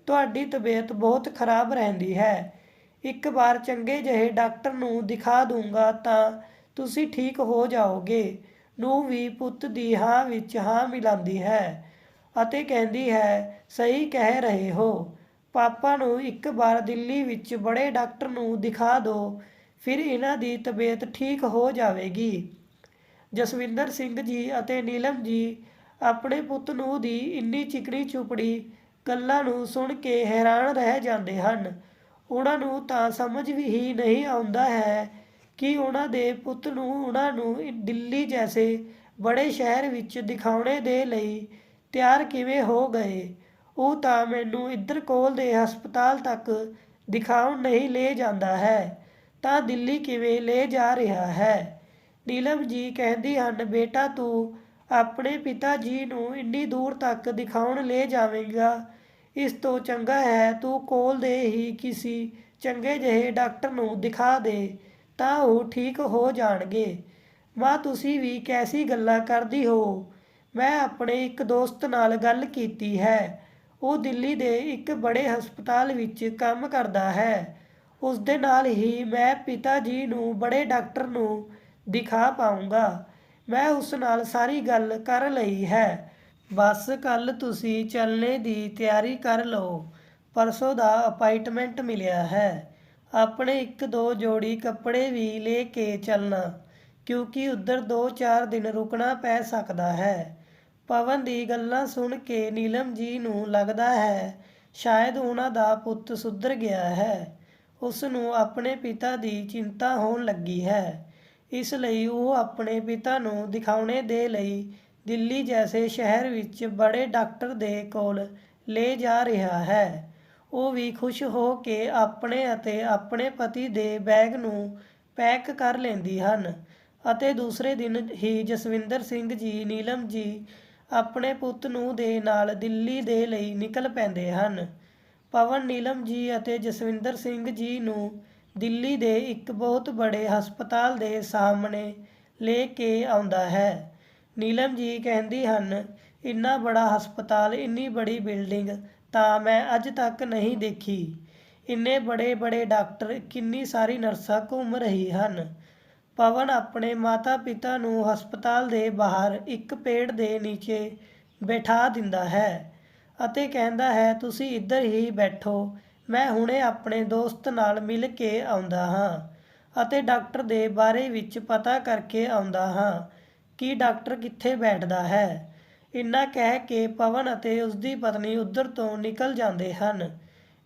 [SPEAKER 1] ਤੁਹਾਡੀ ਤਬੀਅਤ ਬਹੁਤ ਖਰਾਬ ਰਹਿੰਦੀ ਹੈ, ਇੱਕ ਵਾਰ ਚੰਗੇ ਜਿਹੇ ਡਾਕਟਰ ਨੂੰ ਦਿਖਾ ਦੂੰਗਾ ਤਾਂ ਤੁਸੀਂ ਠੀਕ ਹੋ ਜਾਓਗੇ। ਨੂੰਹ ਵੀ ਪੁੱਤ ਦੀ ਹਾਂ ਵਿੱਚ ਹਾਂ ਮਿਲਾਉਂਦੀ ਹੈ ਅਤੇ ਕਹਿੰਦੀ ਹੈ, ਸਹੀ ਕਹਿ ਰਹੇ ਹੋ, ਪਾਪਾ ਨੂੰ ਇੱਕ ਵਾਰ ਦਿੱਲੀ ਵਿੱਚ ਬੜੇ ਡਾਕਟਰ ਨੂੰ ਦਿਖਾ ਦਿਓ, ਫਿਰ ਇਹਨਾਂ ਦੀ ਤਬੀਅਤ ਠੀਕ ਹੋ ਜਾਵੇਗੀ। ਜਸਵਿੰਦਰ ਸਿੰਘ ਜੀ ਅਤੇ ਨੀਲਮ ਜੀ ਆਪਣੇ ਪੁੱਤ ਨੂੰਹ ਦੀ ਇੰਨੀ ਚਿਕਨੀ ਚੁਪੜੀ ਗੱਲਾਂ ਨੂੰ ਸੁਣ ਕੇ ਹੈਰਾਨ ਰਹਿ ਜਾਂਦੇ ਹਨ। ਉਹਨਾਂ ਨੂੰ ਤਾਂ ਸਮਝ ਵੀ ਹੀ ਨਹੀਂ ਆਉਂਦਾ ਹੈ ਕਿ ਉਹਨਾਂ ਦੇ ਪੁੱਤ ਨੂੰ ਉਹਨਾਂ ਨੂੰ ਦਿੱਲੀ ਜੈਸੇ ਬੜੇ ਸ਼ਹਿਰ ਵਿੱਚ ਦਿਖਾਉਣੇ ਦੇ ਲਈ ਤਿਆਰ ਕਿਵੇਂ ਹੋ ਗਏ। ਉਹ ਤਾਂ ਮੈਨੂੰ ਇੱਧਰ ਕੋਲ ਦੇ ਹਸਪਤਾਲ ਤੱਕ ਦਿਖਾਉਣ ਨਹੀਂ ਲੈ ਜਾਂਦਾ ਹੈ, ਤਾਂ ਦਿੱਲੀ ਕਿਵੇਂ ਲੈ ਜਾ ਰਿਹਾ ਹੈ। ਨੀਲਮ ਜੀ ਕਹਿੰਦੀ ਹਨ, ਬੇਟਾ ਤੂੰ ਆਪਣੇ ਪਿਤਾ ਜੀ ਨੂੰ ਇੰਨੀ ਦੂਰ ਤੱਕ ਦਿਖਾਉਣ ਲੈ ਜਾਵੇਂਗਾ, ਇਸ ਤੋਂ ਚੰਗਾ ਹੈ ਤੂੰ ਕੋਲ ਦੇ ਹੀ ਕਿਸੇ ਚੰਗੇ ਜਿਹੇ ਡਾਕਟਰ ਨੂੰ ਦਿਖਾ ਦੇ, ਤਾਂ ਉਹ ਠੀਕ ਹੋ ਜਾਣਗੇ। ਮਾਂ ਤੁਸੀਂ ਵੀ ਕੈਸੀ ਗੱਲਾਂ ਕਰਦੀ ਹੋ, ਮੈਂ ਆਪਣੇ ਇੱਕ ਦੋਸਤ ਨਾਲ ਗੱਲ ਕੀਤੀ ਹੈ, ਉਹ ਦਿੱਲੀ ਦੇ ਇੱਕ ਬੜੇ ਹਸਪਤਾਲ ਵਿੱਚ ਕੰਮ ਕਰਦਾ ਹੈ, ਉਸ ਦੇ ਨਾਲ ਹੀ ਮੈਂ ਪਿਤਾ ਜੀ ਨੂੰ ਬੜੇ ਡਾਕਟਰ ਨੂੰ ਦਿਖਾ ਪਾਊਂਗਾ। ਮੈਂ ਉਸ ਨਾਲ ਸਾਰੀ ਗੱਲ ਕਰ ਲਈ ਹੈ, ਬਸ ਕੱਲ੍ਹ ਤੁਸੀਂ ਚੱਲਣੇ ਦੀ ਤਿਆਰੀ ਕਰ ਲਓ, ਪਰਸੋਂ ਦਾ ਅਪਾਇੰਟਮੈਂਟ ਮਿਲਿਆ ਹੈ। ਆਪਣੇ 1-2 ਜੋੜੀ ਕੱਪੜੇ ਵੀ ਲੈ ਕੇ ਚੱਲਣਾ, ਕਿਉਂਕਿ ਉੱਧਰ 2-4 ਦਿਨ ਰੁਕਣਾ ਪੈ ਸਕਦਾ ਹੈ। ਪਵਨ ਦੀ ਗੱਲਾਂ ਸੁਣ ਕੇ ਨੀਲਮ ਜੀ ਨੂੰ ਲੱਗਦਾ ਹੈ ਸ਼ਾਇਦ ਉਹਨਾਂ ਦਾ ਪੁੱਤ ਸੁਧਰ ਗਿਆ ਹੈ, ਉਸ ਨੂੰ ਆਪਣੇ ਪਿਤਾ ਦੀ ਚਿੰਤਾ ਹੋਣ ਲੱਗੀ ਹੈ, ਇਸ ਲਈ ਉਹ ਆਪਣੇ ਪਿਤਾ ਨੂੰ ਦਿਖਾਉਣੇ ਦੇ ਲਈ ਦਿੱਲੀ ਜੈਸੇ ਸ਼ਹਿਰ ਵਿੱਚ ਬੜੇ ਡਾਕਟਰ ਦੇ ਕੋਲ ਲੈ ਜਾ ਰਿਹਾ ਹੈ। ਉਹ ਵੀ ਖੁਸ਼ ਹੋ ਕੇ ਆਪਣੇ ਅਤੇ ਆਪਣੇ ਪਤੀ ਦੇ ਬੈਗ ਨੂੰ ਪੈਕ ਕਰ ਲੈਂਦੀ ਹਨ ਅਤੇ ਦੂਸਰੇ ਦਿਨ ਹੀ ਜਸਵਿੰਦਰ ਸਿੰਘ ਜੀ ਨੀਲਮ ਜੀ ਆਪਣੇ ਪੁੱਤ ਨੂੰ ਦੇ ਨਾਲ ਦਿੱਲੀ ਦੇ ਲਈ ਨਿਕਲ ਪੈਂਦੇ ਹਨ। ਪਵਨ ਨੀਲਮ ਜੀ ਅਤੇ ਜਸਵਿੰਦਰ ਸਿੰਘ ਜੀ ਨੂੰ ਦਿੱਲੀ ਦੇ ਇੱਕ ਬਹੁਤ ਬੜੇ ਹਸਪਤਾਲ ਦੇ ਸਾਹਮਣੇ ਲੈ ਕੇ ਆਉਂਦਾ ਹੈ। ਨੀਲਮ ਜੀ ਕਹਿੰਦੀ ਹਨ, ਇੰਨਾ ਬੜਾ ਹਸਪਤਾਲ, ਇੰਨੀ ਬੜੀ ਬਿਲਡਿੰਗ ਤਾਂ ਮੈਂ ਅੱਜ ਤੱਕ ਨਹੀਂ ਦੇਖੀ, ਇੰਨੇ ਬੜੇ ਬੜੇ ਡਾਕਟਰ, ਕਿੰਨੀ ਸਾਰੀ ਨਰਸਾਂ ਘੁੰਮ ਰਹੀ ਹਨ। ਪਵਨ ਆਪਣੇ ਮਾਤਾ ਪਿਤਾ ਨੂੰ ਹਸਪਤਾਲ ਦੇ ਬਾਹਰ ਇੱਕ ਪੇੜ ਦੇ ਨੀਚੇ ਬਿਠਾ ਦਿੰਦਾ ਹੈ ਅਤੇ ਕਹਿੰਦਾ ਹੈ, ਤੁਸੀਂ ਇੱਧਰ ਹੀ ਬੈਠੋ, ਮੈਂ ਹੁਣੇ ਆਪਣੇ ਦੋਸਤ ਨਾਲ ਮਿਲ ਕੇ ਆਉਂਦਾ ਹਾਂ ਅਤੇ ਡਾਕਟਰ ਦੇ ਬਾਰੇ ਵਿੱਚ ਪਤਾ ਕਰਕੇ ਆਉਂਦਾ ਹਾਂ ਕਿ ਡਾਕਟਰ ਕਿੱਥੇ ਬੈਠਦਾ ਹੈ। ਇੰਨਾ ਕਹਿ ਕੇ ਪਵਨ ਅਤੇ ਉਸਦੀ ਪਤਨੀ ਉੱਧਰ ਤੋਂ ਨਿਕਲ ਜਾਂਦੇ ਹਨ।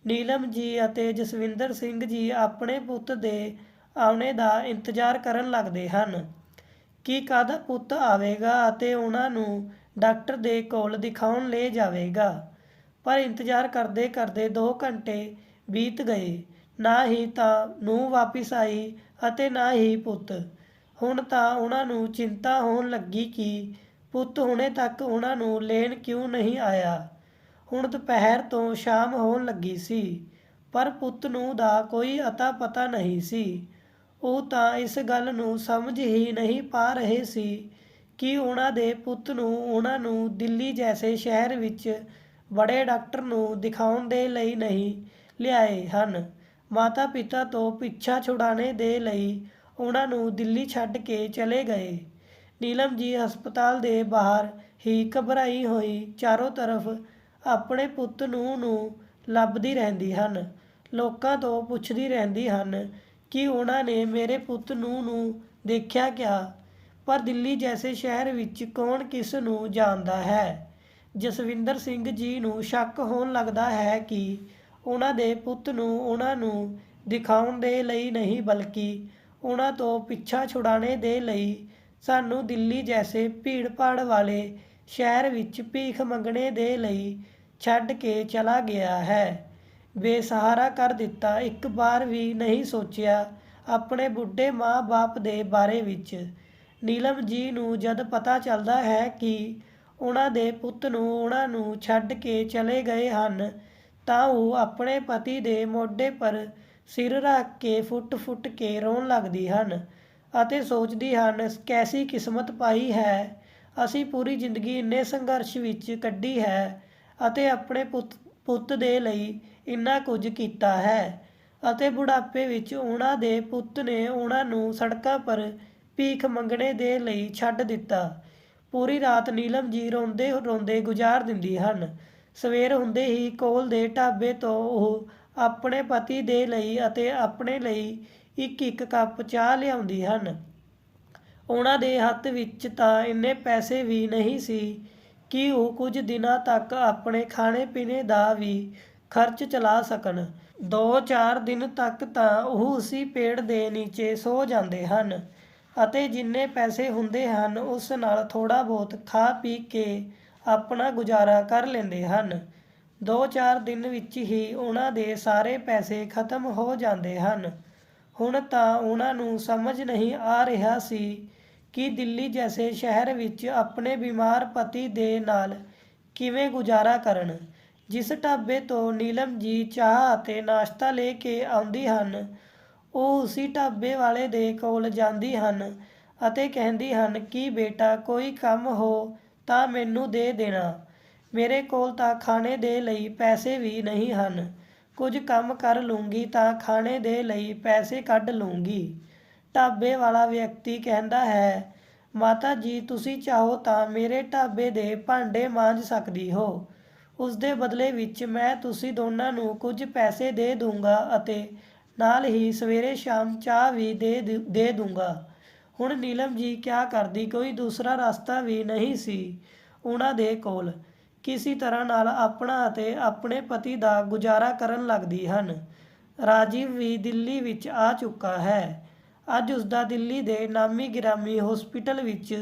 [SPEAKER 1] ਨੀਲਮ ਜੀ ਅਤੇ ਜਸਵਿੰਦਰ ਸਿੰਘ ਜੀ ਆਪਣੇ ਪੁੱਤ ਦੇ ਆਉਣੇ ਦਾ ਇੰਤਜ਼ਾਰ ਕਰਨ ਲੱਗਦੇ ਹਨ ਕਿ ਕਦ ਪੁੱਤ ਆਵੇਗਾ ਅਤੇ ਉਹਨਾਂ ਨੂੰ ਡਾਕਟਰ ਦੇ ਕੋਲ ਦਿਖਾਉਣ ਲੈ ਜਾਵੇਗਾ। ਪਰ ਇੰਤਜ਼ਾਰ ਕਰਦੇ ਕਰਦੇ 2 ਘੰਟੇ ਬੀਤ ਗਏ। ਨਾ ਹੀ ਤਾਂ ਨੂੰਹ ਵਾਪਿਸ ਆਈ ਅਤੇ ਨਾ ਹੀ ਪੁੱਤ। ਹੁਣ ਤਾਂ ਉਹਨਾਂ ਨੂੰ ਚਿੰਤਾ ਹੋਣ ਲੱਗੀ ਕਿ ਪੁੱਤ ਹੁਣੇ ਤੱਕ ਉਹਨਾਂ ਨੂੰ ਲੈਣ ਕਿਉਂ ਨਹੀਂ ਆਇਆ। ਹੁਣ ਦੁਪਹਿਰ ਤੋਂ ਸ਼ਾਮ ਹੋਣ ਲੱਗੀ ਸੀ, ਪਰ ਪੁੱਤ ਨੂੰ ਦਾ ਕੋਈ ਅਤਾ ਪਤਾ ਨਹੀਂ ਸੀ। ਉਹ ਤਾਂ ਇਸ ਗੱਲ ਨੂੰ ਸਮਝ ਹੀ ਨਹੀਂ ਪਾ ਰਹੇ ਸੀ ਕਿ ਉਹਨਾਂ ਦੇ ਪੁੱਤ ਨੂੰ ਉਹਨਾਂ ਨੂੰ ਦਿੱਲੀ ਜੈਸੇ ਸ਼ਹਿਰ ਵਿੱਚ ਬੜੇ ਡਾਕਟਰ ਨੂੰ ਦਿਖਾਉਣ ਦੇ ਲਈ ਨਹੀਂ ਲਿਆਏ ਹਨ। ਮਾਤਾ ਪਿਤਾ ਤੋਂ ਪਿੱਛਾ ਛੁਡਾਉਣ ਦੇ ਲਈ ਉਹਨਾਂ ਨੂੰ ਦਿੱਲੀ ਛੱਡ ਕੇ ਚਲੇ ਗਏ। ਨੀਲਮ ਜੀ ਹਸਪਤਾਲ ਦੇ ਬਾਹਰ ਹੀ ਘਬਰਾਈ ਹੋਈ ਚਾਰੋਂ ਤਰਫ ਆਪਣੇ ਪੁੱਤ ਨੂੰ ਲੱਭਦੀ ਰਹਿੰਦੀ ਹਨ। ਲੋਕਾਂ ਤੋਂ ਪੁੱਛਦੀ ਰਹਿੰਦੀ ਹਨ ਕਿ ਉਹਨਾਂ ਨੇ ਮੇਰੇ ਪੁੱਤ ਨੂੰ ਦੇਖਿਆ ਕਿਆ, ਪਰ ਦਿੱਲੀ ਜੈਸੇ ਸ਼ਹਿਰ ਵਿੱਚ ਕੌਣ ਕਿਸ ਨੂੰ ਜਾਣਦਾ ਹੈ। ਜਸਵਿੰਦਰ ਸਿੰਘ ਜੀ ਨੂੰ ਸ਼ੱਕ ਹੋਣ ਲੱਗਦਾ ਹੈ ਕਿ ਉਹਨਾਂ ਦੇ ਪੁੱਤ ਨੂੰ ਉਹਨਾਂ ਨੂੰ ਦਿਖਾਉਣ ਦੇ ਲਈ ਨਹੀਂ, ਬਲਕਿ ਉਹਨਾਂ ਤੋਂ ਪਿੱਛਾ ਛੁਡਾਉਣ ਦੇ ਲਈ ਸਾਨੂੰ ਦਿੱਲੀ ਜੈਸੇ ਭੀੜ ਭਾੜ ਵਾਲੇ ਸ਼ਹਿਰ ਵਿੱਚ ਭੀਖ ਮੰਗਣੇ ਦੇ ਲਈ ਛੱਡ ਕੇ ਚਲਾ ਗਿਆ ਹੈ। ਬੇਸਹਾਰਾ ਕਰ ਦਿੱਤਾ। ਇੱਕ ਵਾਰ ਵੀ ਨਹੀਂ ਸੋਚਿਆ ਆਪਣੇ ਬੁੱਢੇ ਮਾਂ-ਬਾਪ ਦੇ ਬਾਰੇ ਵਿੱਚ। ਨੀਲਮ ਜੀ ਨੂੰ ਜਦ ਪਤਾ ਚੱਲਦਾ ਹੈ ਕਿ ਉਹਨਾਂ ਦੇ ਪੁੱਤ ਨੂੰ ਉਹਨਾਂ ਨੂੰ ਛੱਡ ਕੇ ਚਲੇ ਗਏ ਹਨ, ਤਾਂ ਉਹ ਆਪਣੇ ਪਤੀ ਦੇ ਮੋਢੇ ਪਰ ਸਿਰ ਰੱਖ ਕੇ ਫੁੱਟ-ਫੁੱਟ ਕੇ ਰੋਣ ਲੱਗਦੀ ਹਨ ਅਤੇ ਸੋਚਦੀ ਹਨ, ਕੈਸੀ ਕਿਸਮਤ ਪਾਈ ਹੈ। ਅਸੀਂ ਪੂਰੀ ਜ਼ਿੰਦਗੀ ਇੰਨੇ ਸੰਘਰਸ਼ ਵਿੱਚ ਕੱਢੀ ਹੈ ਅਤੇ ਆਪਣੇ ਪੁੱਤ ਦੇ ਲਈ ਇੰਨਾ ਕੁਝ ਕੀਤਾ ਹੈ, ਅਤੇ ਬੁਢਾਪੇ ਵਿੱਚ ਉਹਨਾਂ ਦੇ ਪੁੱਤ ਨੇ ਉਹਨਾਂ ਨੂੰ ਸੜਕਾਂ ਪਰ ਭੀਖ ਮੰਗਣੇ ਦੇ ਲਈ ਛੱਡ ਦਿੱਤਾ। ਪੂਰੀ ਰਾਤ ਨੀਲਮ ਜੀ ਰੋਂਦੇ ਰੋਂਦੇ ਗੁਜ਼ਾਰ ਦਿੰਦੀ ਹਨ। ਸਵੇਰ ਹੁੰਦੇ ਹੀ ਕੋਲ ਦੇ ਢਾਬੇ ਤੋਂ ਉਹ ਆਪਣੇ ਪਤੀ ਦੇ ਲਈ ਅਤੇ ਆਪਣੇ ਲਈ ਇੱਕ ਕੱਪ ਚਾਹ ਲਿਆਉਂਦੀ ਹਨ। ਉਹਨਾਂ ਦੇ ਹੱਥ ਵਿੱਚ ਤਾਂ ਇੰਨੇ ਪੈਸੇ ਵੀ ਨਹੀਂ ਸੀ ਕਿ ਉਹ ਕੁਝ ਦਿਨਾਂ ਤੱਕ ਆਪਣੇ ਖਾਣੇ ਪੀਣੇ ਦਾ ਵੀ ਖਰਚ ਚਲਾ ਸਕਣ। 2-4 ਦਿਨ ਤੱਕ ਤਾਂ ਉਹ ਉਸੀ ਪੇੜ ਦੇ ਨੀਚੇ ਸੌ ਜਾਂਦੇ ਹਨ ਅਤੇ ਜਿੰਨੇ ਪੈਸੇ ਹੁੰਦੇ ਹਨ ਉਸ ਨਾਲ ਥੋੜ੍ਹਾ ਬਹੁਤ ਖਾ ਪੀ ਕੇ ਆਪਣਾ ਗੁਜ਼ਾਰਾ ਕਰ ਲੈਂਦੇ ਹਨ। 2-4 ਦਿਨ ਵਿੱਚ ਹੀ ਉਹਨਾਂ ਦੇ ਸਾਰੇ ਪੈਸੇ ਖਤਮ ਹੋ ਜਾਂਦੇ ਹਨ। ਹੁਣ ਤਾਂ ਉਹਨਾਂ ਨੂੰ ਸਮਝ ਨਹੀਂ ਆ ਰਿਹਾ ਸੀ ਕਿ ਦਿੱਲੀ ਜੈਸੇ ਸ਼ਹਿਰ ਵਿੱਚ ਆਪਣੇ ਬਿਮਾਰ ਪਤੀ ਦੇ ਨਾਲ ਕਿਵੇਂ ਗੁਜ਼ਾਰਾ ਕਰਨ। ਜਿਸ ਢਾਬੇ ਤੋਂ ਨੀਲਮ ਜੀ ਚਾਹ ਅਤੇ ਨਾਸ਼ਤਾ ਲੈ ਕੇ ਆਉਂਦੀ ਹਨ, ਉਹ ਉਸੀ ਢਾਬੇ ਵਾਲੇ ਦੇ ਕੋਲ ਜਾਂਦੀ ਹਨ ਅਤੇ ਕਹਿੰਦੀ ਹਨ ਕਿ ਬੇਟਾ ਕੋਈ ਕੰਮ ਹੋ ਤਾਂ ਮੈਨੂੰ ਦੇ ਦੇਣਾ। ਮੇਰੇ ਕੋਲ ਤਾਂ ਖਾਣੇ ਦੇ ਲਈ ਪੈਸੇ ਵੀ ਨਹੀਂ ਹਨ। ਕੁਝ ਕੰਮ ਕਰ ਲੂੰਗੀ ਤਾਂ ਖਾਣੇ ਦੇ ਲਈ ਪੈਸੇ ਕੱਢ ਲੂੰਗੀ। ਢਾਬੇ ਵਾਲਾ ਵਿਅਕਤੀ ਕਹਿੰਦਾ ਹੈ, ਮਾਤਾ ਜੀ ਤੁਸੀਂ ਚਾਹੋ ਤਾਂ ਮੇਰੇ ਢਾਬੇ ਦੇ ਭਾਂਡੇ ਮਾਂਜ ਸਕਦੀ ਹੋ। ਉਸ ਦੇ ਬਦਲੇ ਵਿੱਚ ਮੈਂ ਤੁਸੀਂ ਦੋਨਾਂ ਨੂੰ ਕੁਝ ਪੈਸੇ ਦੇ ਦੂੰਗਾ ਅਤੇ ਨਾਲ ਹੀ ਸਵੇਰੇ ਸ਼ਾਮ ਚਾਹ ਵੀ ਦੇ ਦੂੰਗਾ। ਹੁਣ ਨੀਲਮ ਜੀ ਕਿਆ ਕਰਦੀ, ਕੋਈ ਦੂਸਰਾ ਰਸਤਾ ਵੀ ਨਹੀਂ ਸੀ ਉਹਨਾਂ ਦੇ ਕੋਲ। ਕਿਸੇ ਤਰ੍ਹਾਂ ਨਾਲ ਆਪਣਾ ਅਤੇ ਆਪਣੇ ਪਤੀ ਦਾ ਗੁਜ਼ਾਰਾ ਕਰਨ ਲੱਗਦੀ ਹਨ। ਰਾਜੀਵ ਵੀ ਦਿੱਲੀ ਵਿੱਚ ਆ ਚੁੱਕਾ ਹੈ। ਅੱਜ ਉਸਦਾ ਦਿੱਲੀ ਦੇ ਨਾਮੀ ਗਿਰਾਮੀ ਹੌਸਪੀਟਲ ਵਿੱਚ